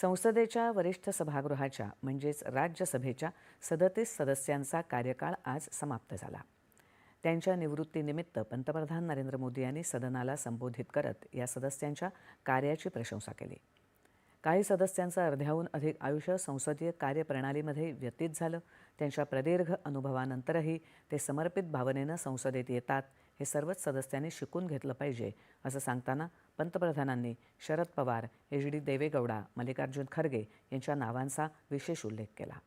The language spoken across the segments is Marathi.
संसदेच्या वरिष्ठ सभागृहाच्या म्हणजेच राज्यसभेच्या 37 सदस्यांचा कार्यकाळ आज समाप्त झाला. त्यांच्या निवृत्तीनिमित्त पंतप्रधान नरेंद्र मोदी यांनी सदनाला संबोधित करत या सदस्यांच्या कार्याची प्रशंसा केली. काही सदस्यांचं अर्ध्याहून अधिक आयुष्य संसदीय कार्यप्रणालीमध्ये व्यतीत झालं. त्यांच्या प्रदीर्घ अनुभवानंतरही ते समर्पित भावनेनं संसदेत येतात हे सर्वच सदस्यांनी शिकून घेतलं पाहिजे असं सांगताना पंतप्रधानांनी शरद पवार, एच.डी. देवेगौडा, मल्लिकार्जुन खरगे यांच्या नावांचा विशेष उल्लेख केला.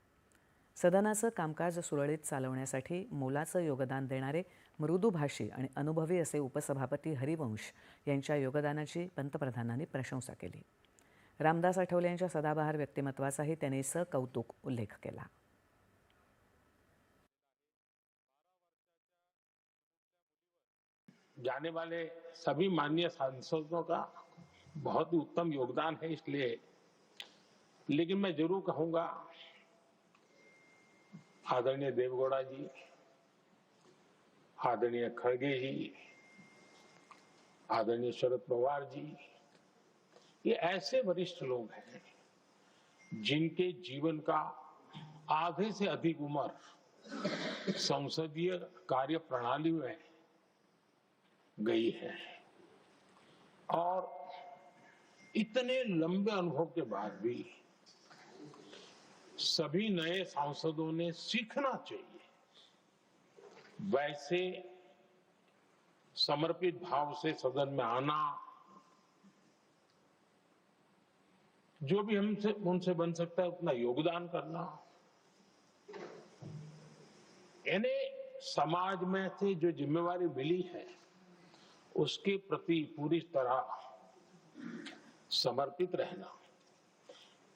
सदनाचं कामकाज सुरळीत चालवण्यासाठी मोलाचं योगदान देणारे मृदुभाषी आणि अनुभवी असे उपसभापती हरिवंश यांच्या योगदानाची पंतप्रधानांनी प्रशंसा केली. रामदास आठवले यांच्या सदाबहार व्यक्तिमत्वाचाही त्यांनी सकौतुक उल्लेख केला. जाने वाले सभी माननीय सांसदों का बहुत ही उत्तम योगदान है, इसलिए लेकिन मैं जरूर कहूंगा आदरणीय देवगौड़ा जी, आदरणीय खड़गे जी, आदरणीय शरद पवार जी, ये ऐसे वरिष्ठ लोग हैं जिनके जीवन का आधे से अधिक उम्र संसदीय कार्य प्रणाली में गई है और इतने लंबे अनुभव के बाद भी सभी नए सांसदों ने सीखना चाहिए वैसे समर्पित भाव से सदन में आना, जो भी हमसे उनसे बन सकता है उतना योगदान करना, यानी समाज में से जो जिम्मेवारी मिली है उसके प्रति पूरी तरह समर्पित रहना,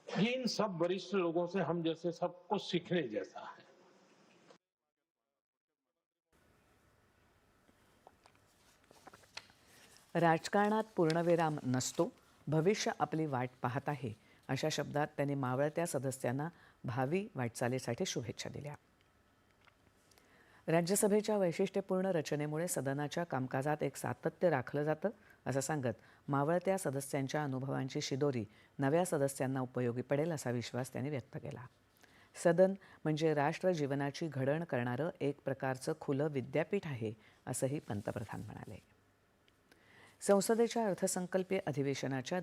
ये इन सब वरिष्ठ लोगों से हम जैसे सबको सीखने जैसा है. राजकारणात पूर्णविराम नसतो, भविष्य आपली वाट पाहत आहे अशा शब्दात त्यांनी मावळत्या सदस्यांना भावी वाटचालीसाठी शुभेच्छा दिल्या. राज्यसभेच्या वैशिष्ट्यपूर्ण रचनेमुळे सदनाच्या कामकाजात एक सातत्य राखलं जातं असं सांगत मावळत्या सदस्यांच्या अनुभवांची शिदोरी नव्या सदस्यांना उपयोगी पडेल असा विश्वास त्यांनी व्यक्त केला. सदन म्हणजे राष्ट्र जीवनाची घडण करणारं एक प्रकारचं खुलं विद्यापीठ आहे असंही पंतप्रधान म्हणाले. संसदेच्या अर्थसंकल्पीय अधिवेशनाच्या